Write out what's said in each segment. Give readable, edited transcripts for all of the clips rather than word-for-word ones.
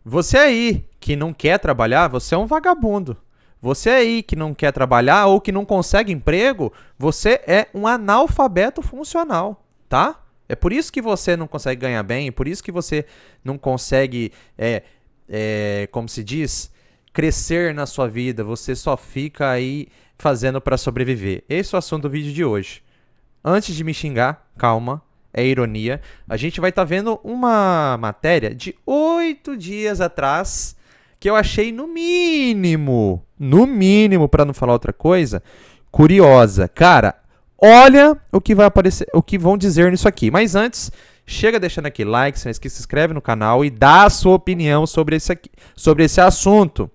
Você aí que não quer trabalhar, você é um vagabundo. Você aí que não quer trabalhar ou que não consegue emprego, você é um analfabeto funcional, tá? É por isso que você não consegue ganhar bem, é por isso que você não consegue, como se diz, crescer na sua vida. Você só fica aí fazendo para sobreviver. Esse é o assunto do vídeo de hoje. Antes de me xingar, calma, é ironia. A gente vai estar vendo uma matéria de 8 dias atrás que eu achei no mínimo, para não falar outra coisa, curiosa. Cara, olha o que vai aparecer, o que vão dizer nisso aqui. Mas antes, chega deixando aqui like, se inscreve no canal e dá a sua opinião sobre esse assunto.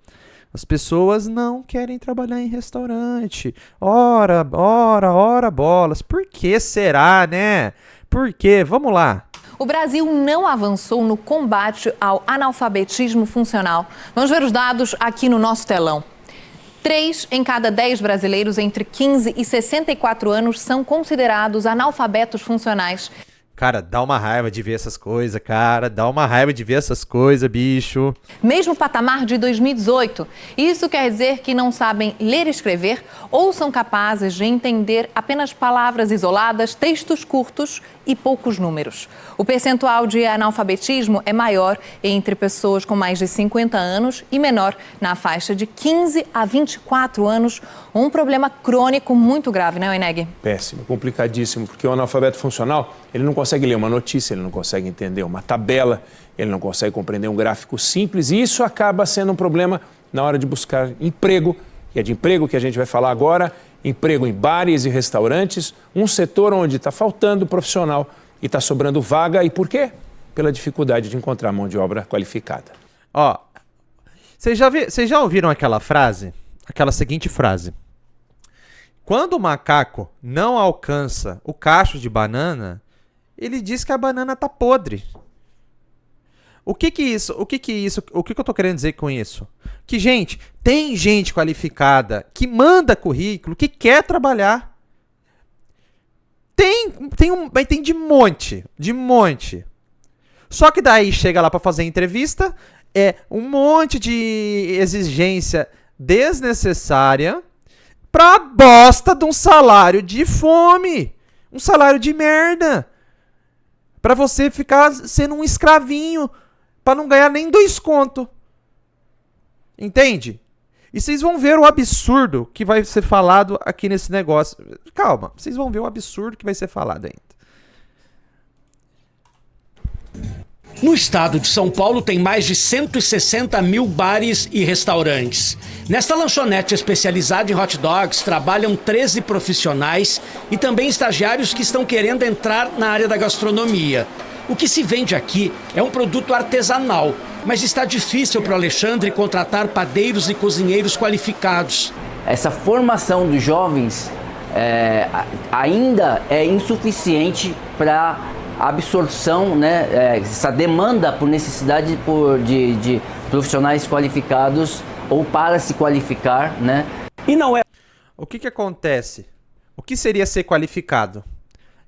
As pessoas não querem trabalhar em restaurante. Ora, bolas. Por que será, né? Por quê? Vamos lá. O Brasil não avançou no combate ao analfabetismo funcional. Vamos ver os dados aqui no nosso telão. 3 em cada 10 brasileiros entre 15 e 64 anos são considerados analfabetos funcionais. Cara, dá uma raiva de ver essas coisas, cara. Dá uma raiva de ver essas coisas, bicho. Mesmo patamar de 2018. Isso quer dizer que não sabem ler e escrever ou são capazes de entender apenas palavras isoladas, textos curtos e poucos números. O percentual de analfabetismo é maior entre pessoas com mais de 50 anos e menor na faixa de 15 a 24 anos. Um problema crônico muito grave, né, Oineg? Péssimo, complicadíssimo, porque o analfabeto funcional, ele não consegue ler uma notícia, ele não consegue entender uma tabela, ele não consegue compreender um gráfico simples, e isso acaba sendo um problema na hora de buscar emprego, e é de emprego que a gente vai falar agora, emprego em bares e restaurantes, um setor onde está faltando profissional e está sobrando vaga, e por quê? Pela dificuldade de encontrar mão de obra qualificada. Ó, vocês já ouviram aquela frase? Aquela seguinte frase: quando o macaco não alcança o cacho de banana, ele diz que a banana tá podre. O que eu tô querendo dizer com isso? Que, gente, tem gente qualificada que manda currículo, que quer trabalhar. Tem de monte. Só que daí chega lá pra fazer entrevista, é um monte de exigência desnecessária pra bosta de um salário de fome. Um salário de merda. Pra você ficar sendo um escravinho. Pra não ganhar nem 2 contos. Entende? E vocês vão ver o absurdo que vai ser falado aqui nesse negócio. Calma, vocês vão ver o absurdo que vai ser falado ainda. No estado de São Paulo tem mais de 160 mil bares e restaurantes. Nesta lanchonete especializada em hot dogs trabalham 13 profissionais e também estagiários que estão querendo entrar na área da gastronomia. O que se vende aqui é um produto artesanal, mas está difícil para o Alexandre contratar padeiros e cozinheiros qualificados. Essa formação dos jovens ainda é insuficiente para absorção, né, essa demanda por necessidade de profissionais qualificados ou para se qualificar, né? E não é. O que acontece? O que seria ser qualificado?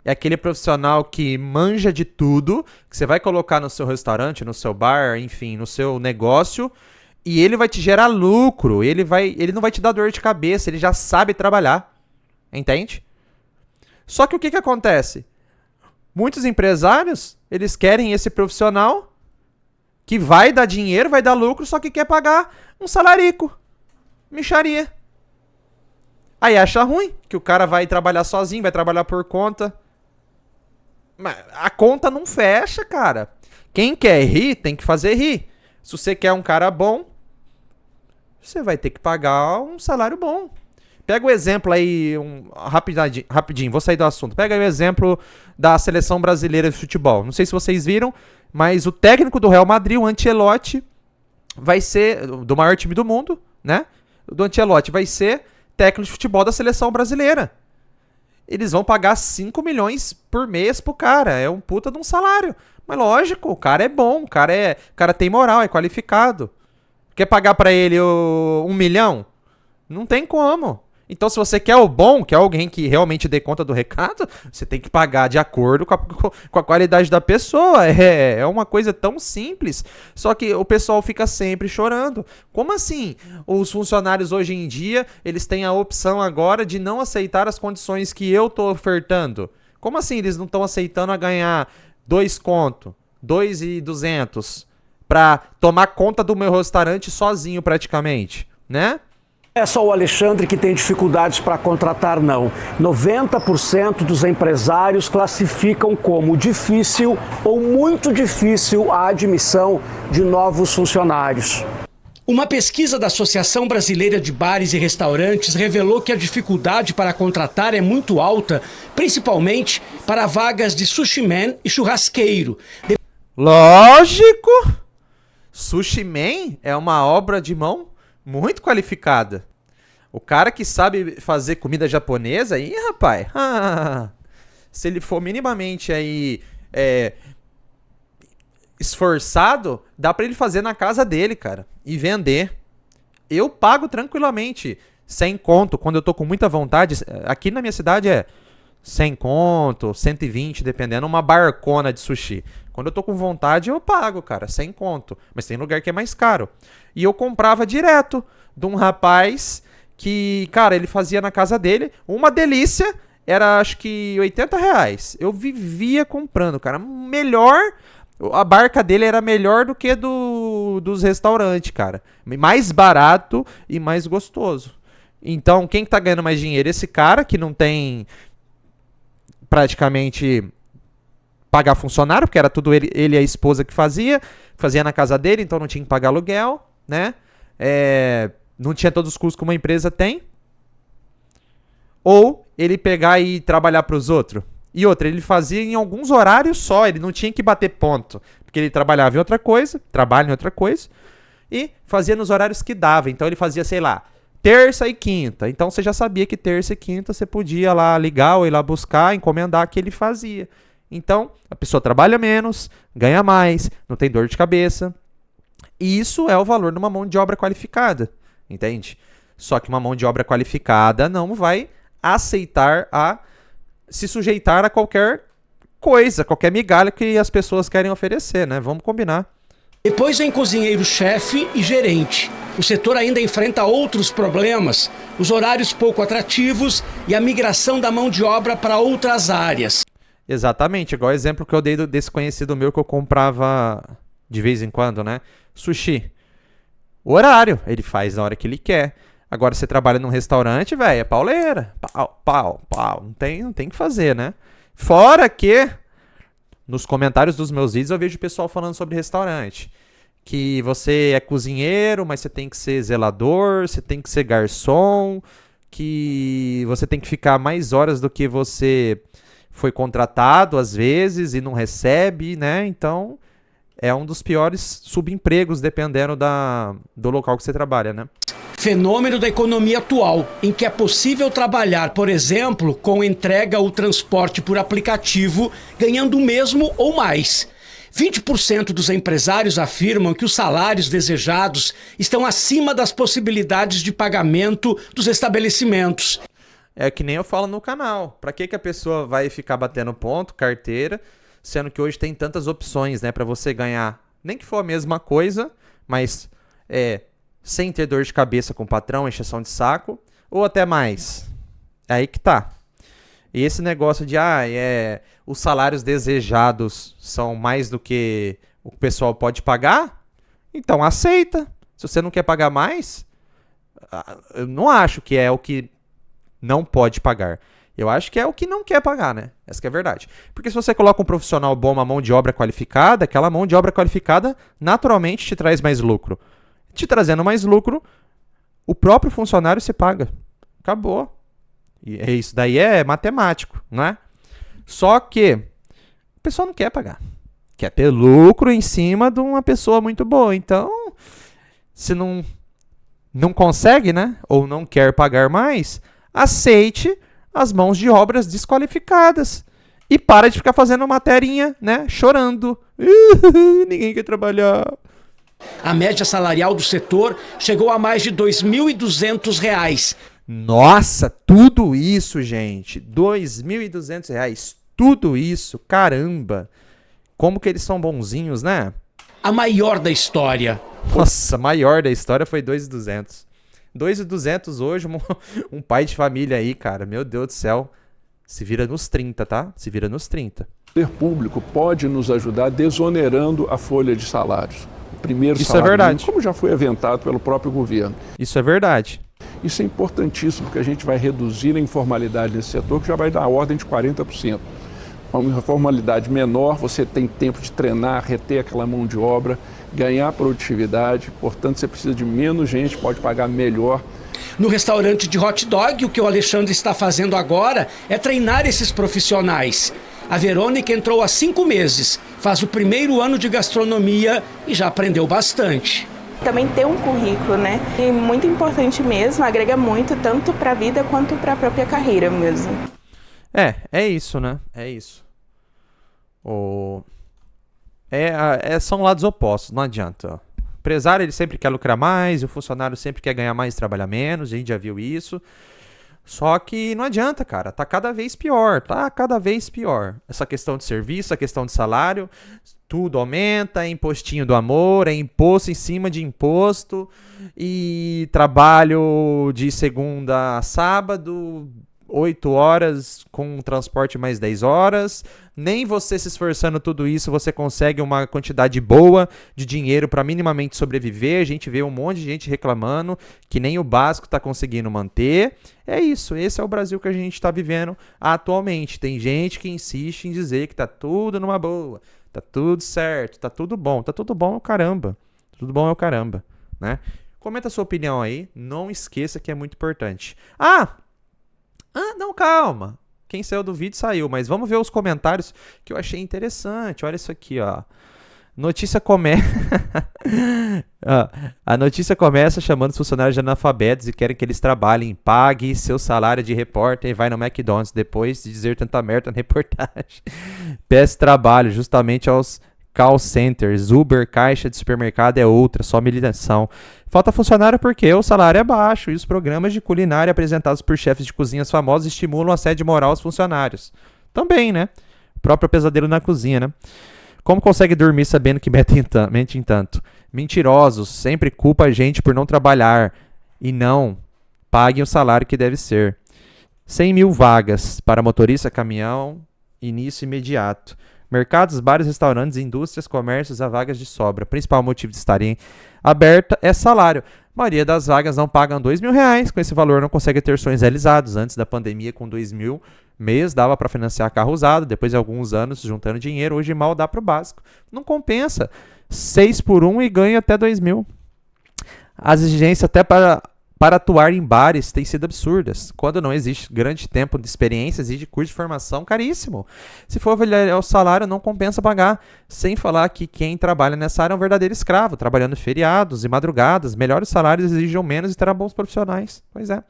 É aquele profissional que manja de tudo, que você vai colocar no seu restaurante, no seu bar, enfim, no seu negócio, e ele vai te gerar lucro, ele não vai te dar dor de cabeça, ele já sabe trabalhar, entende? Só que o que acontece? Muitos empresários, eles querem esse profissional que vai dar dinheiro, vai dar lucro, só que quer pagar um salarico, mixaria. Aí acha ruim que o cara vai trabalhar sozinho, vai trabalhar por conta. Mas a conta não fecha, cara. Quem quer rir, tem que fazer rir. Se você quer um cara bom, você vai ter que pagar um salário bom. Pega o exemplo aí, rapidinho, vou sair do assunto. Pega aí o exemplo da seleção brasileira de futebol. Não sei se vocês viram, mas o técnico do Real Madrid, o Ancelotti, vai ser, do maior time do mundo, né? Do Ancelotti vai ser técnico de futebol da seleção brasileira. Eles vão pagar 5 milhões por mês pro cara. É um puta de um salário. Mas lógico, o cara é bom, o cara tem moral, é qualificado. Quer pagar pra ele 1 milhão? Não tem como. Então, se você quer o bom, quer alguém que realmente dê conta do recado, você tem que pagar de acordo com a qualidade da pessoa. É uma coisa tão simples, só que o pessoal fica sempre chorando. Como assim? Os funcionários hoje em dia, eles têm a opção agora de não aceitar as condições que eu tô ofertando. Como assim eles não estão aceitando a ganhar 2 conto, 2.200 pra tomar conta do meu restaurante sozinho praticamente, né? É só o Alexandre que tem dificuldades para contratar, não. 90% dos empresários classificam como difícil ou muito difícil a admissão de novos funcionários. Uma pesquisa da Associação Brasileira de Bares e Restaurantes revelou que a dificuldade para contratar é muito alta, principalmente para vagas de sushi man e churrasqueiro. Lógico! Sushi man é uma obra de mão muito qualificada. O cara que sabe fazer comida japonesa, aí, rapaz, se ele for minimamente aí esforçado, dá pra ele fazer na casa dele, cara, e vender. Eu pago tranquilamente 100 conto, quando eu tô com muita vontade. Aqui na minha cidade é 100 conto, 120, dependendo, uma barcona de sushi. Quando eu tô com vontade, eu pago, cara, 100 conto. Mas tem lugar que é mais caro. E eu comprava direto de um rapaz que, cara, ele fazia na casa dele. Uma delícia, era acho que R$80. Eu vivia comprando, cara. Melhor, a barca dele era melhor do que dos restaurantes, cara. Mais barato e mais gostoso. Então, quem que tá ganhando mais dinheiro? Esse cara que não tem praticamente pagar funcionário, porque era tudo ele e a esposa que fazia na casa dele, então não tinha que pagar aluguel, né? Não tinha todos os custos que uma empresa tem. Ou ele pegar e trabalhar para os outros. E outra, ele fazia em alguns horários só, ele não tinha que bater ponto, porque ele trabalhava em outra coisa, trabalha em outra coisa, e fazia nos horários que dava. Então ele fazia, sei lá, terça e quinta. Então você já sabia que terça e quinta você podia lá ligar ou ir lá buscar, encomendar que ele fazia. Então, a pessoa trabalha menos, ganha mais, não tem dor de cabeça. E isso é o valor de uma mão de obra qualificada, entende? Só que uma mão de obra qualificada não vai aceitar se sujeitar a qualquer coisa, qualquer migalha que as pessoas querem oferecer, né? Vamos combinar. Depois vem cozinheiro-chefe e gerente. O setor ainda enfrenta outros problemas, os horários pouco atrativos e a migração da mão de obra para outras áreas. Exatamente, igual o exemplo que eu dei desse conhecido meu que eu comprava de vez em quando, né? Sushi. O horário, ele faz na hora que ele quer. Agora, você trabalha num restaurante, velho, é pauleira. Pau. Não tem que fazer, né? Fora que, nos comentários dos meus vídeos, eu vejo o pessoal falando sobre restaurante. Que você é cozinheiro, mas você tem que ser zelador, você tem que ser garçom, que você tem que ficar mais horas do que você foi contratado às vezes e não recebe, né? Então, é um dos piores subempregos, dependendo do local que você trabalha, né? Fenômeno da economia atual, em que é possível trabalhar, por exemplo, com entrega ou transporte por aplicativo, ganhando o mesmo ou mais. 20% dos empresários afirmam que os salários desejados estão acima das possibilidades de pagamento dos estabelecimentos. É que nem eu falo no canal. Pra que a pessoa vai ficar batendo ponto, carteira, sendo que hoje tem tantas opções, né, pra você ganhar, nem que for a mesma coisa, mas sem ter dor de cabeça com o patrão, encheção de saco, ou até mais. É aí que tá. E esse negócio de, os salários desejados são mais do que o pessoal pode pagar, então aceita. Se você não quer pagar mais, eu não acho que é o que não pode pagar. Eu acho que é o que não quer pagar, né? Essa que é a verdade. Porque se você coloca um profissional bom, uma mão de obra qualificada, aquela mão de obra qualificada naturalmente te traz mais lucro. Te trazendo mais lucro, o próprio funcionário se paga. Acabou. E isso daí é matemático, né? Só que o pessoal não quer pagar. Quer ter lucro em cima de uma pessoa muito boa. Então, se não consegue, né? Ou não quer pagar mais, aceite as mãos de obras desqualificadas. E para de ficar fazendo materinha, né? Chorando. Ninguém quer trabalhar. A média salarial do setor chegou a mais de R$ 2.200. Nossa, tudo isso, gente. R$ 2.200. Tudo isso, caramba. Como que eles são bonzinhos, né? A maior da história. Nossa, a maior da história foi 2.200. 2.200 hoje, um pai de família aí, cara. Meu Deus do céu. Se vira nos 30, tá? Se vira nos 30. O poder público pode nos ajudar desonerando a folha de salários. O primeiro Isso salário é verdade. mínimo, como já foi aventado pelo próprio governo. Isso é verdade. Isso é importantíssimo, porque a gente vai reduzir a informalidade nesse setor, que já vai dar a ordem de 40%. Uma informalidade menor, você tem tempo de treinar, reter aquela mão de obra, ganhar produtividade, portanto você precisa de menos gente, pode pagar melhor. No restaurante de hot dog, o que o Alexandre está fazendo agora é treinar esses profissionais. A Verônica entrou há 5 meses, faz o primeiro ano de gastronomia e já aprendeu bastante. Também ter um currículo, né? E muito importante mesmo, agrega muito, tanto para a vida quanto para a própria carreira mesmo. É isso, né? É isso. São lados opostos, não adianta. O empresário, ele sempre quer lucrar mais, o funcionário sempre quer ganhar mais e trabalhar menos, a gente já viu isso. Só que não adianta, cara, tá cada vez pior, Essa questão de serviço, a questão de salário, tudo aumenta, é impostinho do amor, é imposto em cima de imposto, e trabalho de segunda a sábado, 8 horas com transporte mais 10 horas. Nem você se esforçando tudo isso, você consegue uma quantidade boa de dinheiro para minimamente sobreviver. A gente vê um monte de gente reclamando que nem o básico está conseguindo manter. É isso, esse é o Brasil que a gente está vivendo atualmente. Tem gente que insiste em dizer que tá tudo numa boa, tá tudo certo, tá tudo bom é o caramba. Tudo bom é o caramba, né? Comenta a sua opinião aí, não esqueça que é muito importante. Não, calma. Quem saiu do vídeo saiu, mas vamos ver os comentários que eu achei interessante. Olha isso aqui, ó. Notícia começa. A notícia começa chamando os funcionários de analfabetos e querem que eles trabalhem. Pague seu salário de repórter e vai no McDonald's depois de dizer tanta merda na reportagem. Peça trabalho justamente aos call centers. Uber, caixa de supermercado é outra, só militação. Falta funcionário porque o salário é baixo e os programas de culinária apresentados por chefes de cozinhas famosos estimulam a assédio moral aos funcionários. Também, né? O próprio pesadelo na cozinha, né? Como consegue dormir sabendo que mentem tanto? Mentirosos, sempre culpa a gente por não trabalhar e não paguem o salário que deve ser. 100 mil vagas para motorista, caminhão, início imediato. Mercados, bares, restaurantes, indústrias, comércios, há vagas de sobra. Principal motivo de estarem aberta é salário. A maioria das vagas não pagam R$2.000. Com esse valor não consegue ter sonhos realizados. Antes da pandemia, com 2.000 mês, dava para financiar carro usado. Depois de alguns anos juntando dinheiro, hoje mal dá para o básico. Não compensa. 6 por 1 e ganha até 2.000. As exigências até para atuar em bares têm sido absurdas. Quando não existe grande tempo de experiência, exige curso de formação caríssimo. Se for avaliar o salário, não compensa pagar. Sem falar que quem trabalha nessa área é um verdadeiro escravo, trabalhando feriados e madrugadas. Melhores salários exigem menos e terá bons profissionais. Pois é.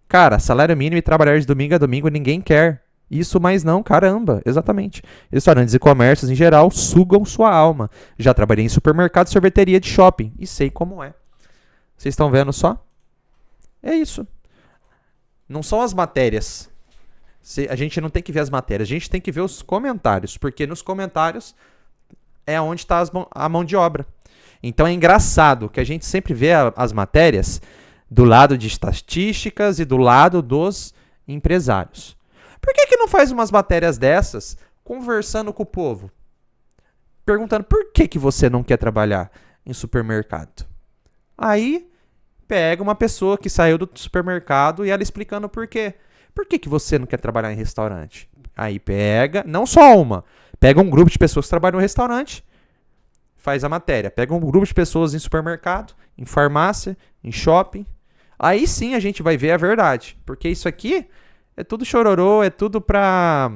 Cara, salário mínimo e trabalhar de domingo a domingo ninguém quer. Isso, mas não, caramba, exatamente. Restaurantes e comércios, em geral, sugam sua alma. Já trabalhei em supermercado, sorveteria de shopping e sei como é. Vocês estão vendo só? É isso. Não são as matérias. A gente não tem que ver as matérias, a gente tem que ver os comentários, porque nos comentários é onde está a mão de obra. Então é engraçado que a gente sempre vê as matérias do lado de estatísticas e do lado dos empresários. Por que não faz umas matérias dessas conversando com o povo? Perguntando por que você não quer trabalhar em supermercado? Aí pega uma pessoa que saiu do supermercado e ela explicando por quê. Por que você não quer trabalhar em restaurante? Aí pega, não só uma, pega um grupo de pessoas que trabalham no restaurante, faz a matéria. Pega um grupo de pessoas em supermercado, em farmácia, em shopping. Aí sim a gente vai ver a verdade. Porque isso aqui é tudo chororô, é tudo pra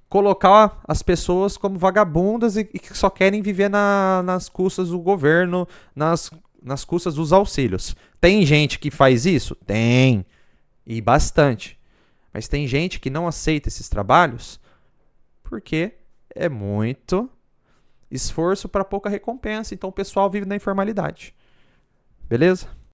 colocar as pessoas como vagabundas e que só querem viver nas custas do governo, nas custas dos auxílios. Tem gente que faz isso? Tem. E bastante. Mas tem gente que não aceita esses trabalhos porque é muito esforço para pouca recompensa. Então o pessoal vive na informalidade. Beleza?